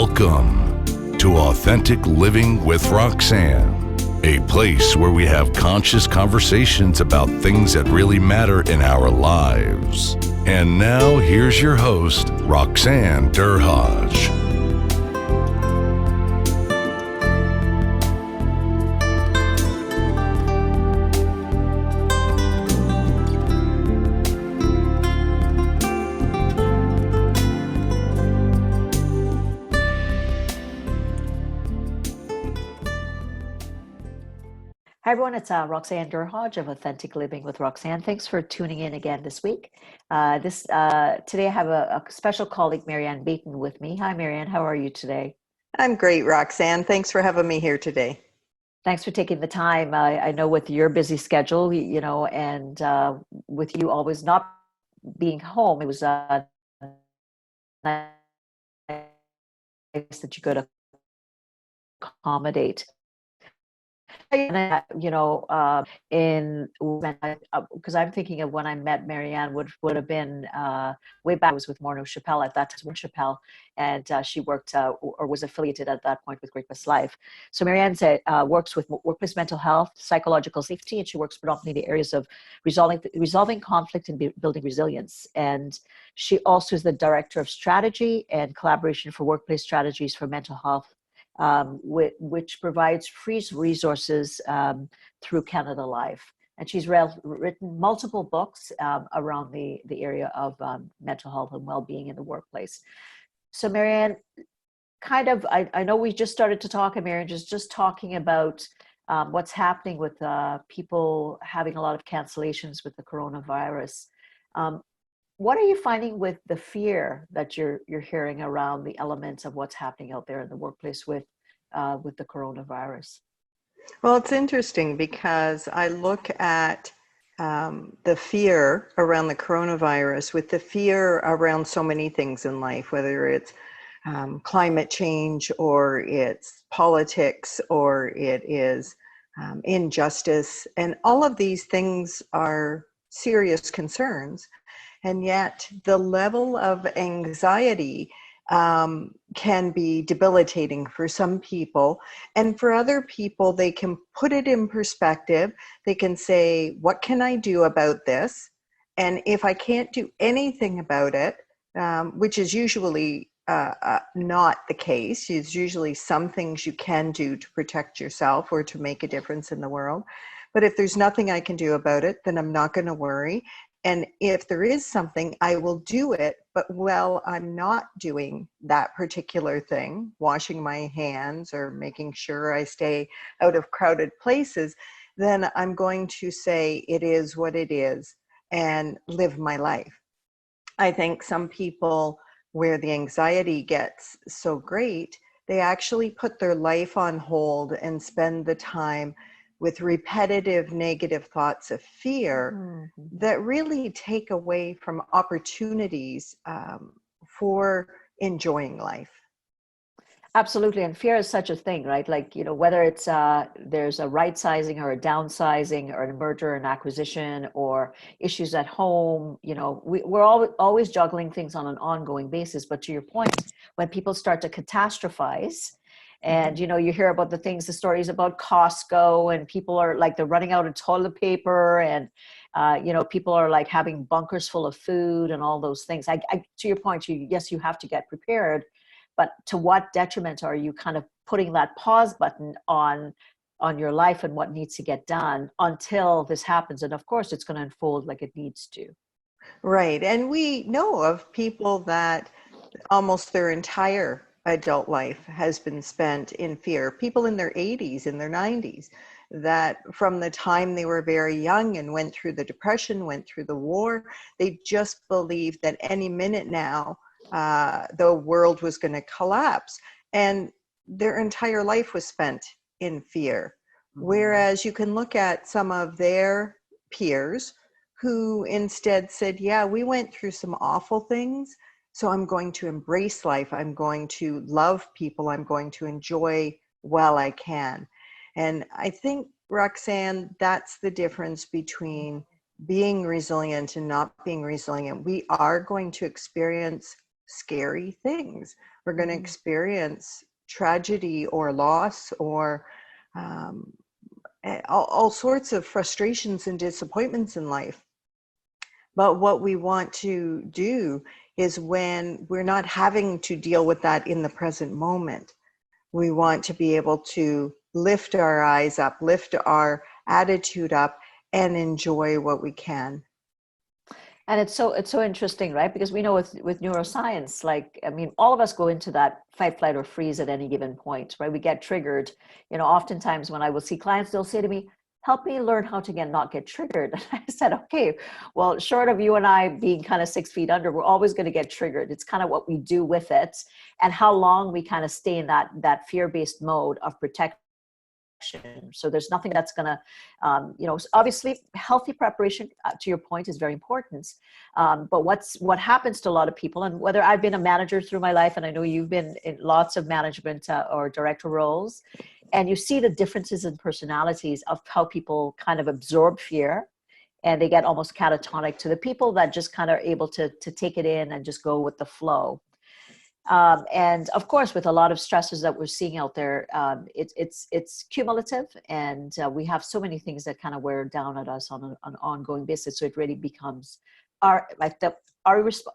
Welcome to Authentic Living with Roxanne, a place where we have conscious conversations about things that really matter in our lives. And now here's your host, Roxanne Derhodge. Hi, everyone. It's Roxanne Derhodge of Authentic Living with Roxanne. Thanks for tuning in again this week. Today I have a special colleague, Mary Ann Baynton, with me. Hi, Mary Ann. How are you today? I'm great, Roxanne. Thanks for having me here today. Thanks for taking the time. I know with your busy schedule, and with you always not being home, it was nice that you could accommodate. And because I'm thinking of when I met Mary Ann would have been way back. I was with Morneau Chappelle at that time, Chappelle, and she worked or was affiliated at that point with Greatness Life. So Mary Ann works with workplace mental health, psychological safety, and she works predominantly in the areas of resolving conflict and building resilience. And she also is the director of strategy and collaboration for workplace strategies for mental health, which provides free resources through Canada Life. And she's written multiple books around the area of mental health and well-being in the workplace. So Mary Ann, I know we just started to talk, and Mary Ann just talking about what's happening with people having a lot of cancellations with the coronavirus. What are you finding with the fear that you're hearing around the elements of what's happening out there in the workplace with the coronavirus? Well, it's interesting because I look at the fear around the coronavirus with the fear around so many things in life, whether it's climate change or it's politics or it is injustice. And all of these things are serious concerns. And yet the level of anxiety can be debilitating for some people. And for other people, they can put it in perspective. They can say, what can I do about this? And if I can't do anything about it, which is usually not the case, there's usually some things you can do to protect yourself or to make a difference in the world. But if there's nothing I can do about it, then I'm not going to worry. And if there is something, I will do it. But while I'm not doing that particular thing, washing my hands or making sure I stay out of crowded places, then I'm going to say it is what it is and live my life. I think some people, where the anxiety gets so great, they actually put their life on hold and spend the time with repetitive negative thoughts of fear that really take away from opportunities for enjoying life. Absolutely. And fear is such a thing, right? Like, whether it's there's a right sizing or a downsizing or a merger and acquisition or issues at home, we're always juggling things on an ongoing basis. But to your point, when people start to catastrophize, and, you hear about the stories about Costco, and people are like, they're running out of toilet paper, and, people are like having bunkers full of food and all those things. To your point, yes, you have to get prepared, but to what detriment are you kind of putting that pause button on your life and what needs to get done until this happens? And of course, it's going to unfold like it needs to. Right. And we know of people that almost their entire adult life has been spent in fear. People in their 80s, in their 90s, that from the time they were very young and went through the Depression, went through the war, they just believed that any minute now the world was going to collapse. And their entire life was spent in fear. Whereas you can look at some of their peers who instead said, yeah, we went through some awful things, so I'm going to embrace life. I'm going to love people. I'm going to enjoy while I can. And I think, Roxanne, that's the difference between being resilient and not being resilient. We are going to experience scary things. We're going to experience tragedy or loss or all sorts of frustrations and disappointments in life. But what we want to do is, when we're not having to deal with that in the present moment, we want to be able to lift our eyes up, lift our attitude up, and enjoy what we can. And it's so interesting, right? Because we know with neuroscience, like, I mean, all of us go into that fight, flight, or freeze at any given point, right? We get triggered. You know, oftentimes when I will see clients, they'll say to me, help me learn how to not get triggered. And I said, okay, well, short of you and I being kind of 6 feet under, we're always going to get triggered. It's kind of what we do with it and how long we kind of stay in that fear-based mode of protection. So there's nothing that's going to, obviously healthy preparation, to your point, is very important. But what happens to a lot of people, and whether I've been a manager through my life, and I know you've been in lots of management or director roles, and you see the differences in personalities of how people kind of absorb fear, and they get almost catatonic, to the people that just kind of are able to take it in and just go with the flow. And of course, with a lot of stresses that we're seeing out there, it's cumulative, and we have so many things that kind of wear down at us on an ongoing basis. So it really becomes our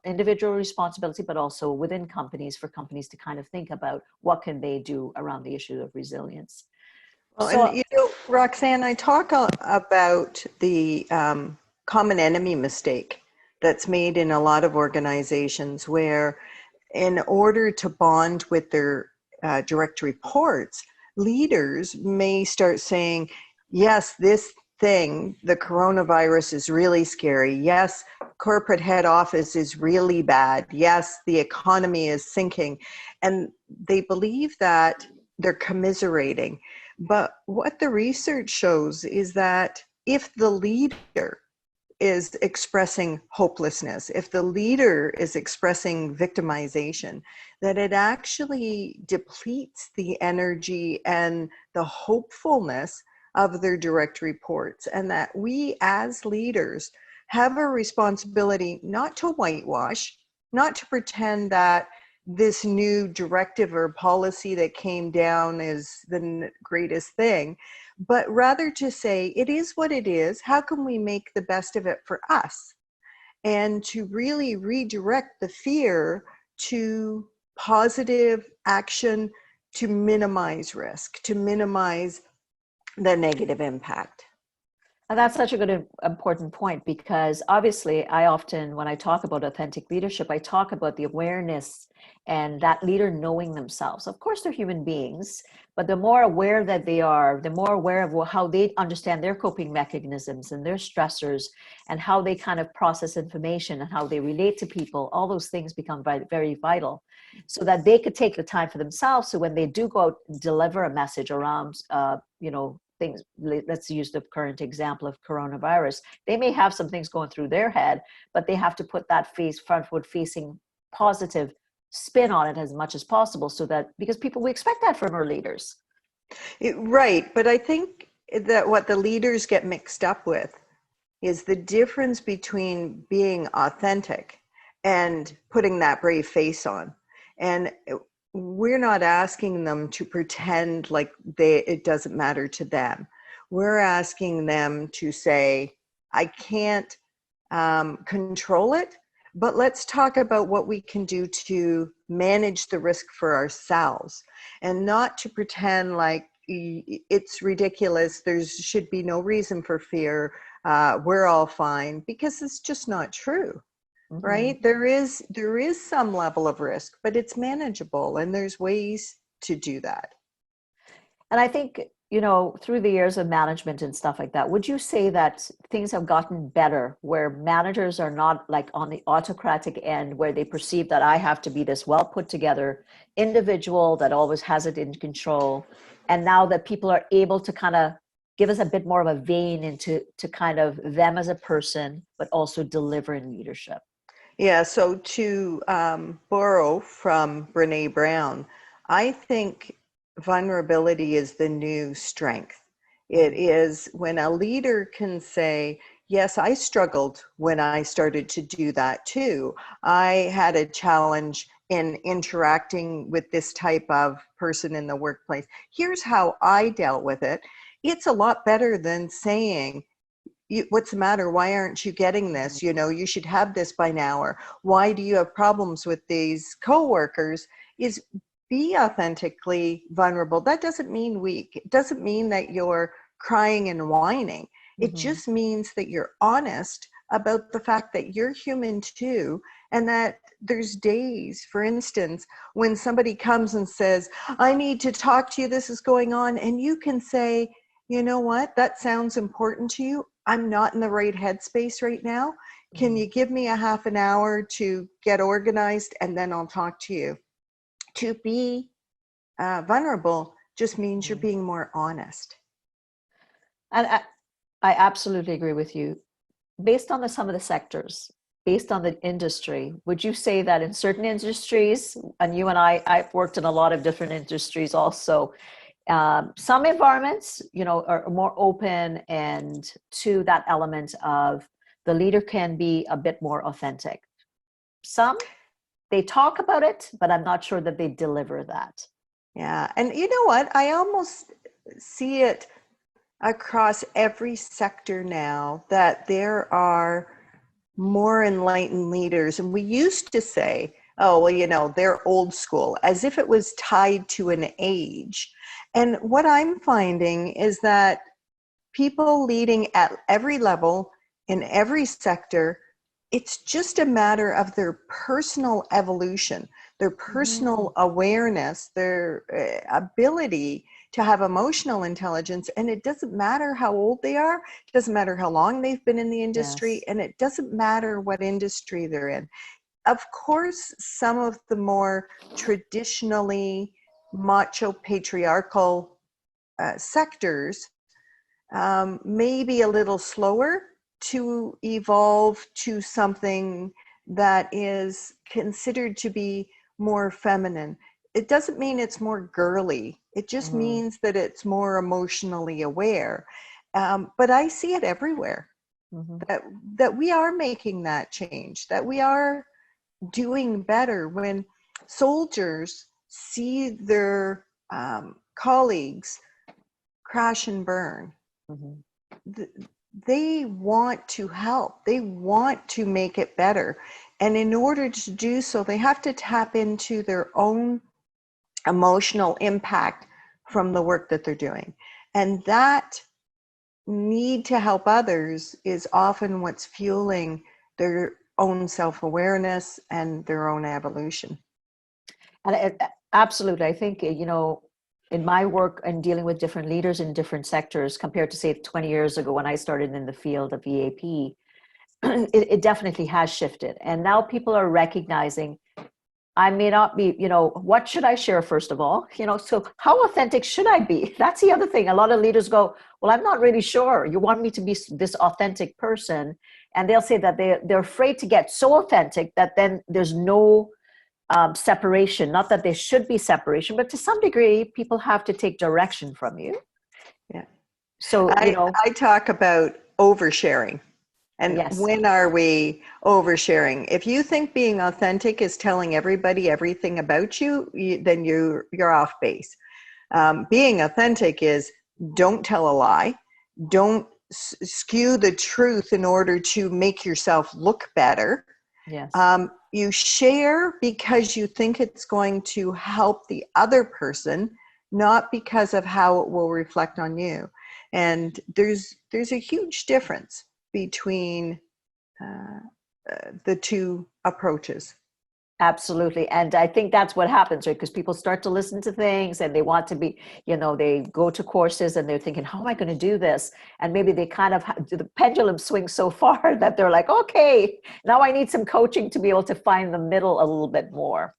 individual responsibility, but also within companies, for companies to kind of think about what can they do around the issue of resilience. Well, So, and Roxanne, I talk about the common enemy mistake that's made in a lot of organizations, where in order to bond with their direct reports, leaders may start saying, yes, this thing, the coronavirus, is really scary. Yes, corporate head office is really bad. Yes, the economy is sinking. And they believe that they're commiserating. But what the research shows is that if the leader is expressing hopelessness, if the leader is expressing victimization, that it actually depletes the energy and the hopefulness of their direct reports. And that we as leaders have a responsibility not to whitewash, not to pretend that this new directive or policy that came down is the greatest thing, but rather to say, it is what it is. How can we make the best of it for us? And to really redirect the fear to positive action, to minimize risk, to minimize the negative impact. and that's such a good, important point, because obviously I often, when I talk about authentic leadership, I talk about the awareness and that leader knowing themselves. Of course, they're human beings, but the more aware that they are, the more aware of how they understand their coping mechanisms and their stressors, and how they kind of process information and how they relate to people, all those things become very vital, so that they could take the time for themselves. So when they do go out and deliver a message around, things, let's use the current example of coronavirus, they may have some things going through their head, but they have to put that frontward facing positive spin on it as much as possible, so that, because we expect that from our leaders. Right. But I think that what the leaders get mixed up with is the difference between being authentic and putting that brave face on. And we're not asking them to pretend like it doesn't matter to them. We're asking them to say, I can't control it, but let's talk about what we can do to manage the risk for ourselves, and not to pretend like it's ridiculous. There should be no reason for fear. We're all fine, because it's just not true. Mm-hmm. Right? There is some level of risk, but it's manageable, and there's ways to do that. And I think, through the years of management and stuff like that, would you say that things have gotten better, where managers are not like on the autocratic end, where they perceive that I have to be this well put together individual that always has it in control, and now that people are able to kind of give us a bit more of a vein into kind of them as a person, but also deliver in leadership? Yeah, so to borrow from Brene Brown, I think vulnerability is the new strength. It is when a leader can say, yes, I struggled when I started to do that too. I had a challenge in interacting with this type of person in the workplace. Here's how I dealt with it. It's a lot better than saying, what's the matter? Why aren't you getting this? You know, you should have this by now. Or why do you have problems with these coworkers? Is be authentically vulnerable. That doesn't mean weak. It doesn't mean that you're crying and whining. It just means that you're honest about the fact that you're human too, and that there's days, for instance, when somebody comes and says, I need to talk to you, this is going on, and you can say, you know what, that sounds important to you. I'm not in the right headspace right now. Can you give me a half an hour to get organized, and then I'll talk to you? To be vulnerable just means you're being more honest. And I absolutely agree with you. Based on some of the sectors, based on the industry, would you say that in certain industries, and you and I've worked in a lot of different industries also, some environments, you know, are more open and to that element of the leader can be a bit more authentic. Some, they talk about it, but I'm not sure that they deliver that. Yeah, and you know what? I almost see it across every sector now that there are more enlightened leaders. And we used to say, oh, well, you know, they're old school, as if it was tied to an age. And what I'm finding is that people leading at every level, in every sector, it's just a matter of their personal evolution, their personal awareness, their ability to have emotional intelligence. And it doesn't matter how old they are, it doesn't matter how long they've been in the industry, and it doesn't matter what industry they're in. Of course, some of the more traditionally macho patriarchal sectors may be a little slower to evolve to something that is considered to be more feminine. It doesn't mean it's more girly. It just means that it's more emotionally aware. But I see it everywhere, that we are making that change, that we are doing better when soldiers see their colleagues crash and burn. They want to help. They want to make it better. And in order to do so, they have to tap into their own emotional impact from the work that they're doing. And that need to help others is often what's fueling their own self-awareness and their own evolution. And absolutely, I think, you know, in my work and dealing with different leaders in different sectors compared to say 20 years ago when I started in the field of EAP, it definitely has shifted. And now people are recognizing I may not be, you know, what should I share first of all? You know, so how authentic should I be? That's the other thing. A lot of leaders go, well, I'm not really sure. You want me to be this authentic person. And they'll say that they're afraid to get so authentic that then there's no separation. Not that there should be separation, but to some degree, people have to take direction from you. Yeah. So, you know, I talk about oversharing. And when are we oversharing? If you think being authentic is telling everybody everything about you, then you're off base. Being authentic is don't tell a lie. Don't skew the truth in order to make yourself look better. Yes. You share because you think it's going to help the other person, not because of how it will reflect on you. And there's a huge difference between the two approaches. Absolutely. And I think that's what happens, right? Because people start to listen to things and they want to be, you know, they go to courses and they're thinking, how am I going to do this? And maybe they kind of, the pendulum swings so far that they're like, okay, now I need some coaching to be able to find the middle a little bit more.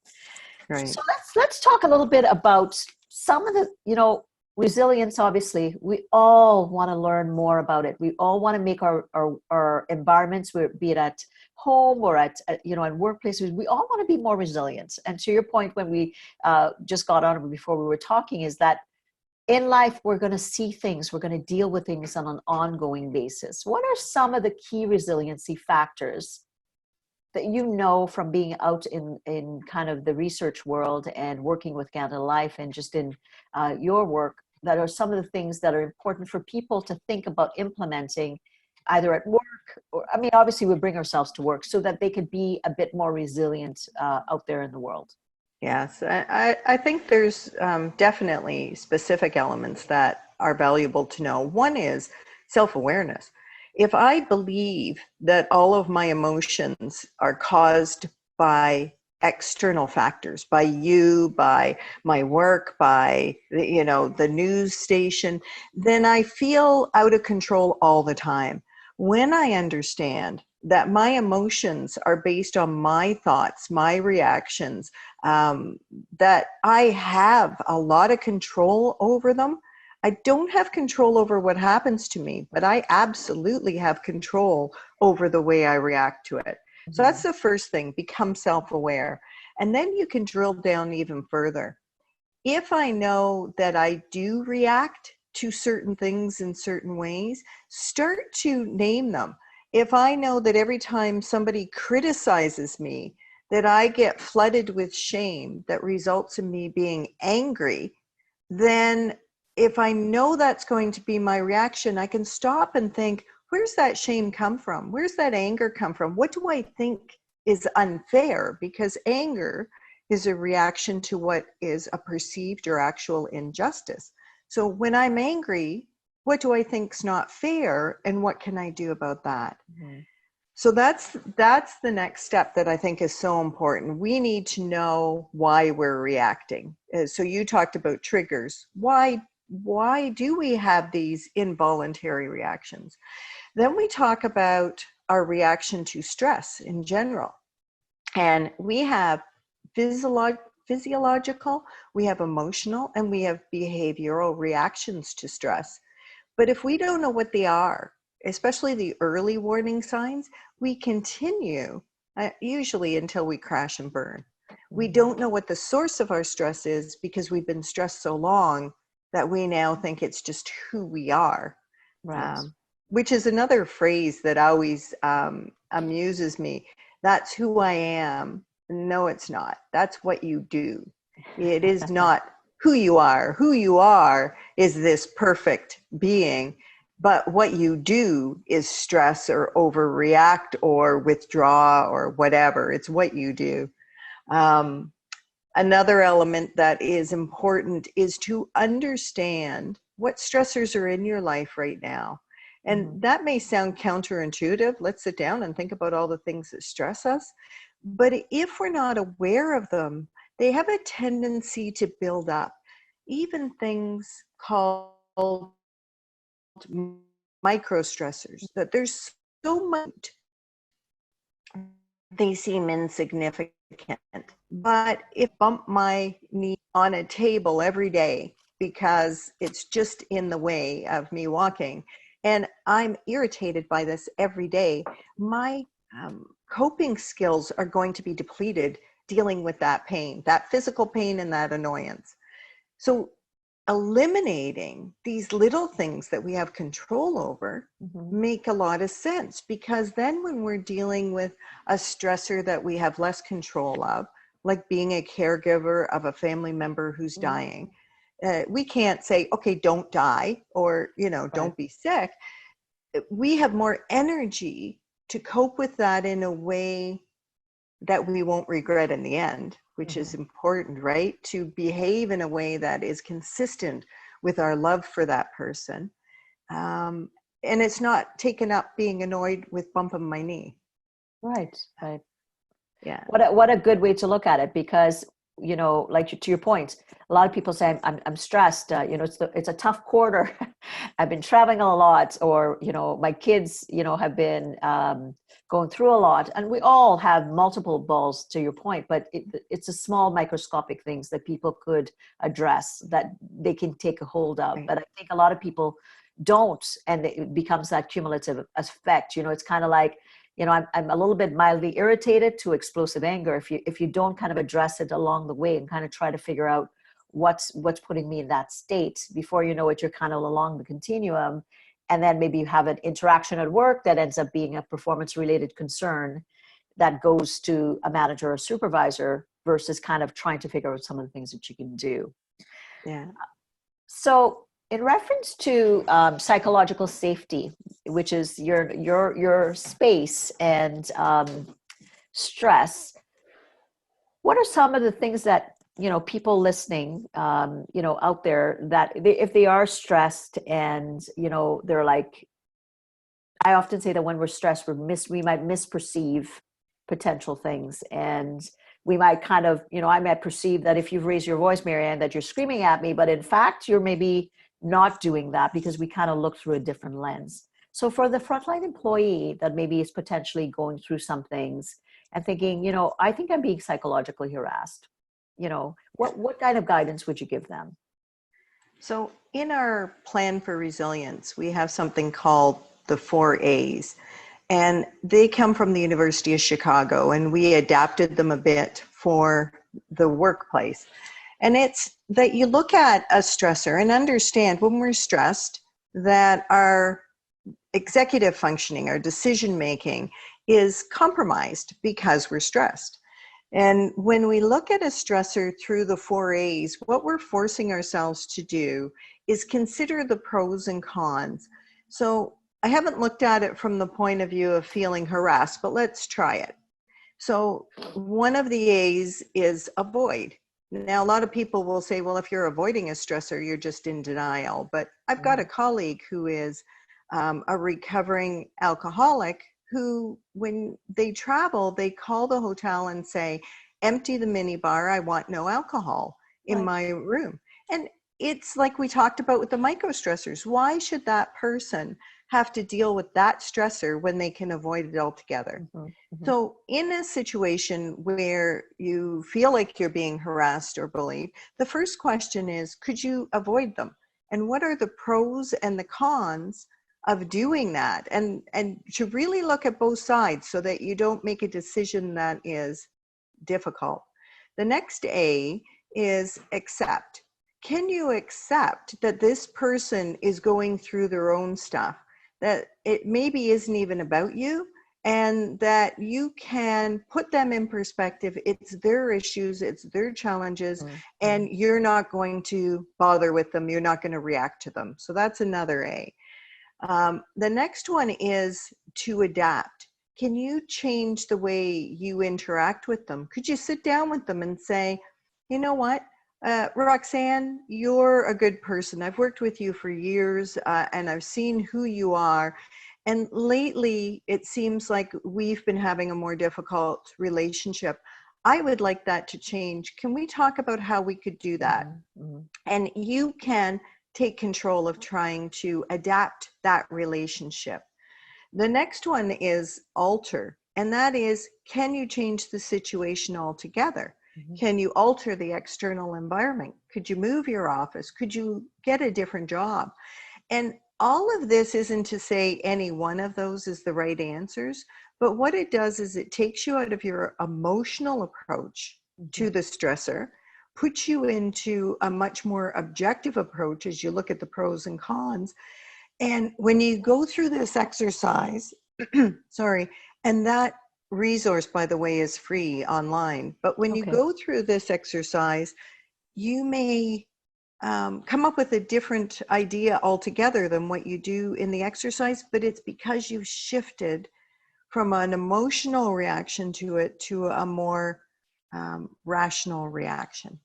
Right. So let's talk a little bit about some of the, you know, resilience. Obviously, we all want to learn more about it. We all want to make our environments, be it at home or at you know, at workplaces, we all want to be more resilient. And to your point, when we just got on before we were talking, is that in life, we're going to see things, we're going to deal with things on an ongoing basis. What are some of the key resiliency factors that you know from being out in kind of the research world and working with Canada Life and just in your work, that are some of the things that are important for people to think about implementing either at work or, I mean, obviously we bring ourselves to work so that they could be a bit more resilient out there in the world? Yes, I think there's definitely specific elements that are valuable to know. One is self-awareness. If I believe that all of my emotions are caused by external factors, by you, by my work, by the news station, then I feel out of control all the time. When I understand that my emotions are based on my thoughts, my reactions, that I have a lot of control over them. I don't have control over what happens to me, but I absolutely have control over the way I react to it. So that's the first thing, become self-aware. And then you can drill down even further. If I know that I do react to certain things in certain ways, start to name them. If I know that every time somebody criticizes me, that I get flooded with shame that results in me being angry, then if I know that's going to be my reaction, I can stop and think, where's that shame come from? Where's that anger come from? What do I think is unfair? Because anger is a reaction to what is a perceived or actual injustice. So when I'm angry, what do I think's not fair, and what can I do about that? Mm-hmm. So that's the next step that I think is so important. We need to know why we're reacting. So you talked about triggers. Why do we have these involuntary reactions? Then we talk about our reaction to stress in general. And we have physiological, we have emotional, and we have behavioral reactions to stress. But if we don't know what they are, especially the early warning signs, we continue usually until we crash and burn. We don't know what the source of our stress is because we've been stressed so long that we now think it's just who we are. Right. Which is another phrase that always amuses me. That's who I am. No, it's not. That's what you do. It is not who you are. Who you are is this perfect being. But what you do is stress or overreact or withdraw or whatever. It's what you do. Another element that is important is to understand what stressors are in your life right now. And that may sound counterintuitive. Let's sit down and think about all the things that stress us. But if we're not aware of them, they have a tendency to build up. Even things called micro stressors, that there's so much they seem insignificant. But if I bump my knee on a table every day because it's just in the way of me walking, and I'm irritated by this every day, my coping skills are going to be depleted dealing with that pain, that physical pain and that annoyance. So eliminating these little things that we have control over make a lot of sense, because then when we're dealing with a stressor that we have less control of, like being a caregiver of a family member who's dying, we can't say, okay, don't die, or, don't be sick. We have more energy to cope with that in a way that we won't regret in the end, which is important, right? To behave in a way that is consistent with our love for that person. And it's not taken up being annoyed with bumping my knee. Right. Yeah. What a good way to look at it, because, like to your point, a lot of people say I'm stressed. It's a tough quarter. I've been traveling a lot, or, my kids, have been going through a lot, and we all have multiple balls, to your point, but it's a small microscopic things that people could address, that they can take a hold of. Right. But I think a lot of people don't, and it becomes that cumulative effect. It's kind of like, I'm a little bit mildly irritated to explosive anger. If you don't kind of address it along the way and kind of try to figure out what's putting me in that state, before you know it, you're kind of along the continuum. And then maybe you have an interaction at work that ends up being a performance related concern. that goes to a manager or supervisor versus kind of trying to figure out some of the things that you can do. Yeah. So in reference to psychological safety, which is your space and stress, what are some of the things that, people listening, out there, that if they are stressed and, they're like, I often say that when we're stressed, we might misperceive potential things. And we might kind of, I might perceive that if you've raised your voice, Mary Ann, that you're screaming at me, but in fact, you're maybe not doing that because we kind of look through a different lens. So for the frontline employee that maybe is potentially going through some things and thinking, I think I'm being psychologically harassed, what kind of guidance would you give them? So in our plan for resilience, we have something called the 4A's, and they come from the University of Chicago, and we adapted them a bit for the workplace. And it's that you look at a stressor and understand when we're stressed that our executive functioning, our decision making is compromised because we're stressed. And when we look at a stressor through the 4A's, what we're forcing ourselves to do is consider the pros and cons. So I haven't looked at it from the point of view of feeling harassed, but let's try it. So one of the A's is avoid. Now, a lot of people will say, well, if you're avoiding a stressor, you're just in denial. But I've got a colleague who is a recovering alcoholic who, when they travel, they call the hotel and say, empty the minibar, I want no alcohol in my room. And it's like we talked about with the micro stressors. Why should that person have to deal with that stressor when they can avoid it altogether? So in a situation where you feel like you're being harassed or bullied, the first question is, could you avoid them? And what are the pros and the cons of doing that? And to really look at both sides so that you don't make a decision that is difficult. The next A is accept. Can you accept that this person is going through their own stuff, that it maybe isn't even about you, and that you can put them in perspective? It's their issues, it's their challenges, and you're not going to bother with them, you're not going to react to them. So that's another A. The next one is to adapt. Can you change the way you interact with them? Could you sit down with them and say, you know what, Roxanne, you're a good person. I've worked with you for years, and I've seen who you are. And lately, it seems like we've been having a more difficult relationship. I would like that to change. Can we talk about how we could do that? And you can take control of trying to adapt that relationship. The next one is alter, and that is, can you change the situation altogether? Can you alter the external environment? Could you move your office? Could you get a different job? And all of this isn't to say any one of those is the right answers, but what it does is it takes you out of your emotional approach to the stressor, puts you into a much more objective approach as you look at the pros and cons. And when you go through this exercise, and that resource, by the way, is free online, but when you go through this exercise, you may come up with a different idea altogether than what you do in the exercise, but it's because you've shifted from an emotional reaction to it to a more rational reaction.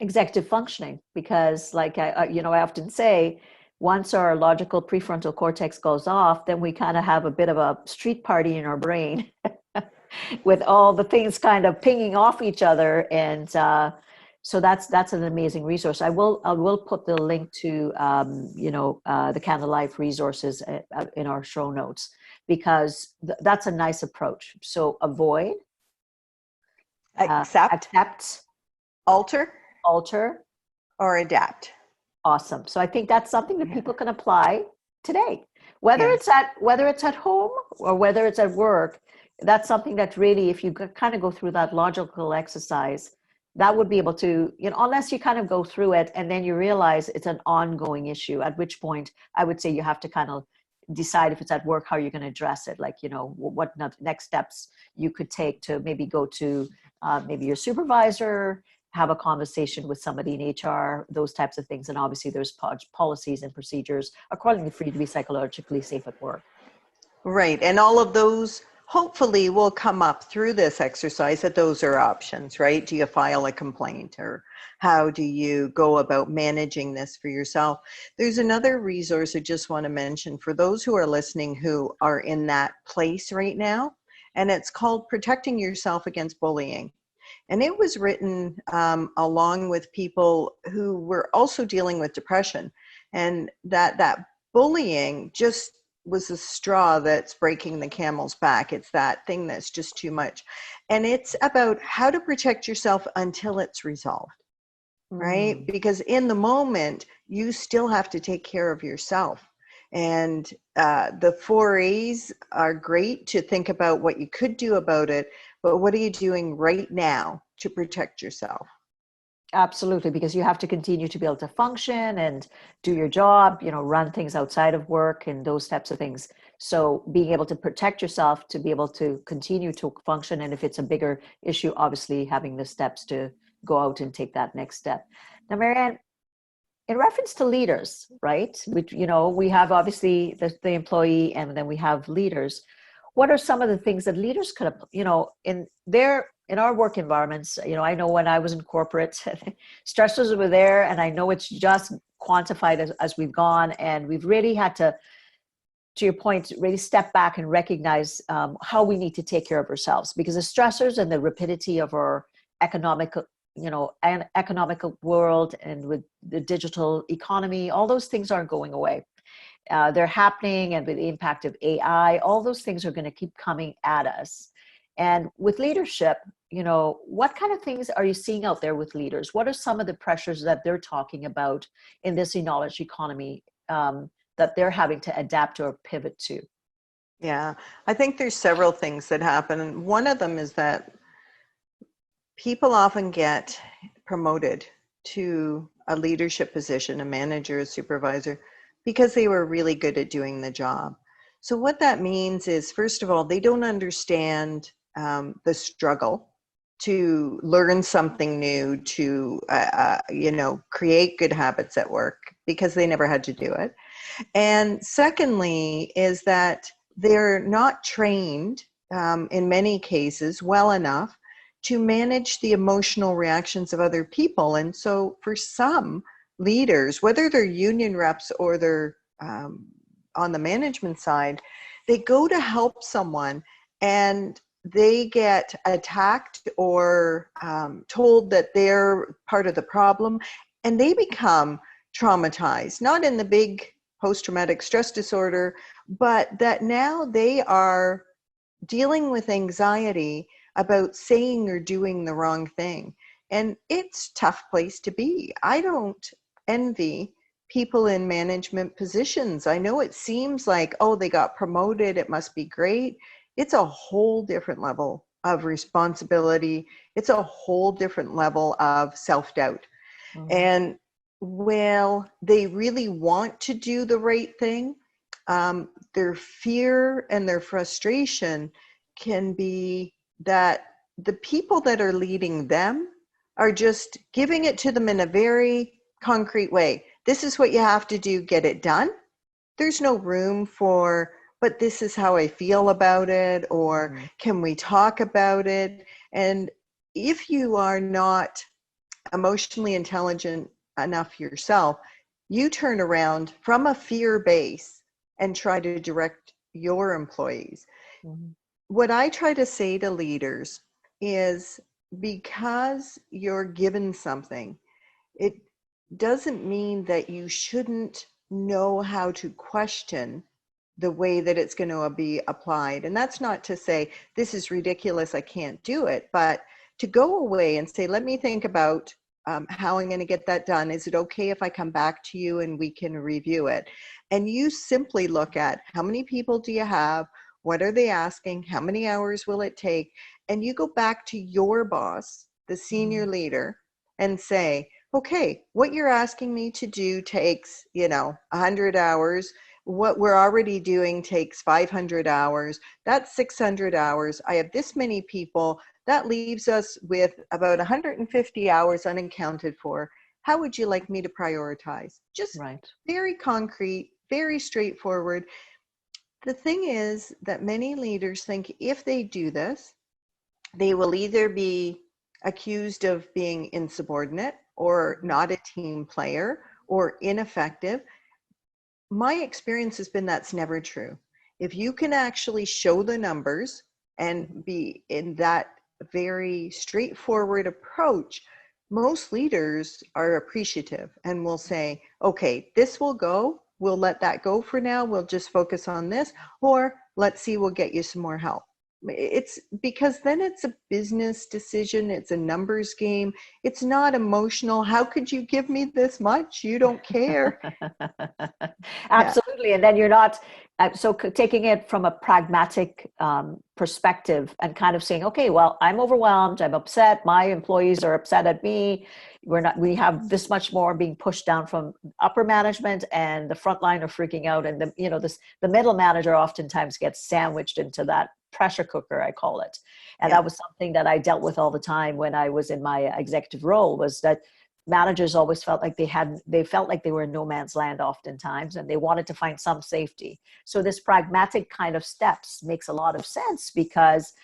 Executive functioning, because like I often say, once our logical prefrontal cortex goes off, then we kind of have a bit of a street party in our brain with all the things kind of pinging off each other. And so that's an amazing resource. I will put the link to the Canada Life resources in our show notes, because that's a nice approach. So avoid, accept, alter, or adapt. Awesome. So I think that's something that people can apply today, whether it's at home or whether it's at work. That's something that really, if you kind of go through that logical exercise, that would be able to, unless you kind of go through it and then you realize it's an ongoing issue, at which point I would say you have to kind of decide if it's at work, how you're going to address it. Like, what next steps you could take to maybe go to maybe your supervisor, have a conversation with somebody in HR, those types of things. And obviously there's policies and procedures accordingly for you to be psychologically safe at work. Right. And all of those hopefully will come up through this exercise, that those are options, right? Do you file a complaint, or how do you go about managing this for yourself? There's another resource I just want to mention for those who are listening who are in that place right now, and it's called Protecting Yourself Against Bullying. And it was written along with people who were also dealing with depression, and that bullying just was the straw that's breaking the camel's back. It's that thing that's just too much. And it's about how to protect yourself until it's resolved, right? Because in the moment, you still have to take care of yourself. And the 4A's are great to think about what you could do about it, but what are you doing right now to protect yourself? Absolutely, because you have to continue to be able to function and do your job, run things outside of work and those types of things. So being able to protect yourself to be able to continue to function. And if it's a bigger issue, obviously having the steps to go out and take that next step. Now, Mary Ann, in reference to leaders, right? We have obviously the employee, and then we have leaders. What are some of the things that leaders could, in our work environments? I know when I was in corporate, stressors were there, and I know it's just quantified as we've gone, and we've really had to your point, really step back and recognize how we need to take care of ourselves, because the stressors and the rapidity of our economical world, and with the digital economy, all those things aren't going away. They're happening, and with the impact of AI, all those things are going to keep coming at us. And with leadership, what kind of things are you seeing out there with leaders? What are some of the pressures that they're talking about in this knowledge economy that they're having to adapt or pivot to? Yeah, I think there's several things that happen. And one of them is that people often get promoted to a leadership position, a manager, a supervisor, because they were really good at doing the job. So what that means is, first of all, they don't understand the struggle to learn something new, to create good habits at work, because they never had to do it. And secondly is that they're not trained in many cases well enough to manage the emotional reactions of other people. And so for some leaders, whether they're union reps or they're on the management side, they go to help someone and they get attacked or told that they're part of the problem, and they become traumatized, not in the big post-traumatic stress disorder, but that now they are dealing with anxiety about saying or doing the wrong thing. And it's a tough place to be. I don't envy people in management positions. I know it seems like, oh, they got promoted, it must be great. It's a whole different level of responsibility. It's a whole different level of self-doubt. Mm-hmm. And while they really want to do the right thing, their fear and their frustration can be that the people that are leading them are just giving it to them in a very concrete way. This is what you have to do, get it done. There's no room for, but this is how I feel about it, or can we talk about it? And if you are not emotionally intelligent enough yourself, you turn around from a fear base and try to direct your employees. Mm-hmm. What I try to say to leaders is, because you're given something, it doesn't mean that you shouldn't know how to question the way that it's going to be applied. And that's not to say, this is ridiculous, I can't do it, but to go away and say, let me think about how I'm going to get that done. Is it okay if I come back to you and we can review it? And you simply look at, how many people do you have? What are they asking? How many hours will it take? And you go back to your boss, the senior leader, and say, okay, what you're asking me to do takes, 100 hours. what we're already doing takes 500 hours. That's 600 hours. I have this many people. That leaves us with about 150 hours unaccounted for. How would you like me to prioritize? Just Right. very concrete, very straightforward. The thing is that many leaders think if they do this, they will either be accused of being insubordinate or not a team player or ineffective. My experience has been that's never true. If you can actually show the numbers and be in that very straightforward approach, most leaders are appreciative and will say, okay, this will go. We'll let that go for now. We'll just focus on this, or let's see, we'll get you some more help. It's because then it's a business decision. It's a numbers game. It's not emotional. How could you give me this much? You don't care. Absolutely. And then you're not, so taking it from a pragmatic perspective and kind of saying, okay, well, I'm overwhelmed. I'm upset. My employees are upset at me. We have this much more being pushed down from upper management, and the front line are freaking out. And the middle manager oftentimes gets sandwiched into that pressure cooker, I call it. And that was something that I dealt with all the time when I was in my executive role, was that managers always felt like they felt like they were in no man's land oftentimes, and they wanted to find some safety. So this pragmatic kind of steps makes a lot of sense, because,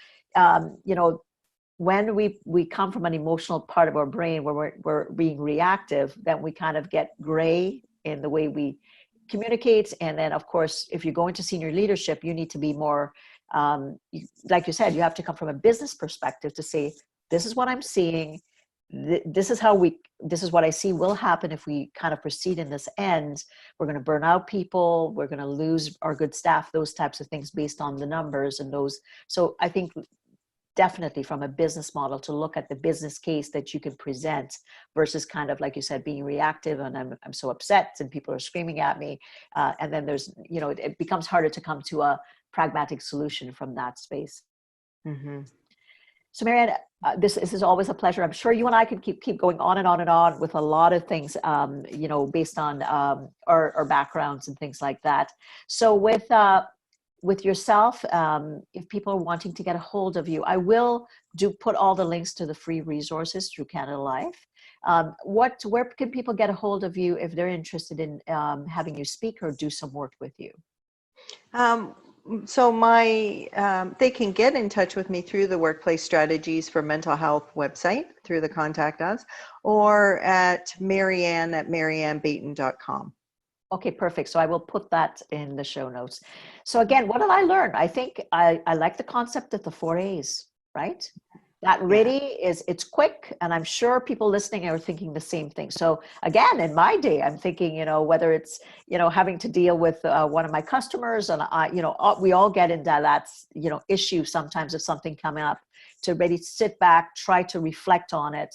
when we come from an emotional part of our brain where we're being reactive, then we kind of get gray in the way we communicate. And then, of course, if you go into senior leadership, you need to be more, like you said, you have to come from a business perspective to say, this is what I'm seeing. This is what I see will happen if we kind of proceed in this end. We're going to burn out people. We're going to lose our good staff, those types of things based on the numbers and those. So I think definitely from a business model to look at the business case that you can present versus kind of, like you said, being reactive and I'm so upset and people are screaming at me. And then there's, it becomes harder to come to a pragmatic solution from that space. Mm-hmm. So Mary Ann, this is always a pleasure. I'm sure you and I could keep going on and on and on with a lot of things, based on our backgrounds and things like that. So with yourself, if people are wanting to get a hold of you, I will put all the links to the free resources through Canada Life. Where can people get a hold of you if they're interested in having you speak or do some work with you? So they can get in touch with me through the Workplace Strategies for Mental Health website, through the Contact Us, or at maryannbaynton.com. Okay, perfect. So I will put that in the show notes. So again, what did I learn? I think I like the concept of the 4 A's, right? That really it's quick, and I'm sure people listening are thinking the same thing. So again, in my day, I'm thinking, whether it's, having to deal with one of my customers, and we all get into that, issue sometimes of something coming up, to really sit back, try to reflect on it,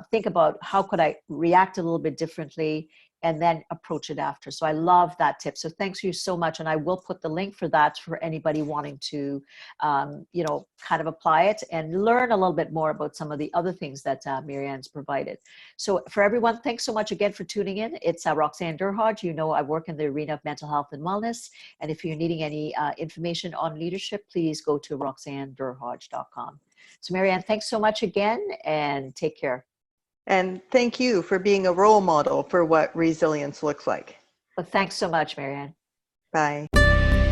think about how could I react a little bit differently, and then approach it after. So I love that tip. So thanks you so much. And I will put the link for that for anybody wanting to, kind of apply it and learn a little bit more about some of the other things that Mary Ann's provided. So for everyone, thanks so much again for tuning in. It's Roxanne Durhodge. I work in the arena of mental health and wellness. And if you're needing any information on leadership, please go to roxannedurhodge.com. So Mary Ann, thanks so much again, and take care. And thank you for being a role model for what resilience looks like. Well, thanks so much, Mary Ann. Bye.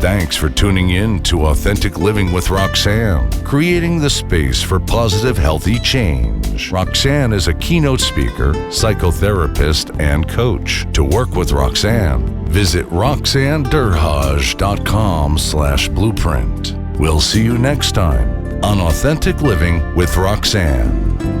Thanks for tuning in to Authentic Living with Roxanne, creating the space for positive, healthy change. Roxanne is a keynote speaker, psychotherapist, and coach. To work with Roxanne, visit roxannedurhodge.com/blueprint. We'll see you next time on Authentic Living with Roxanne.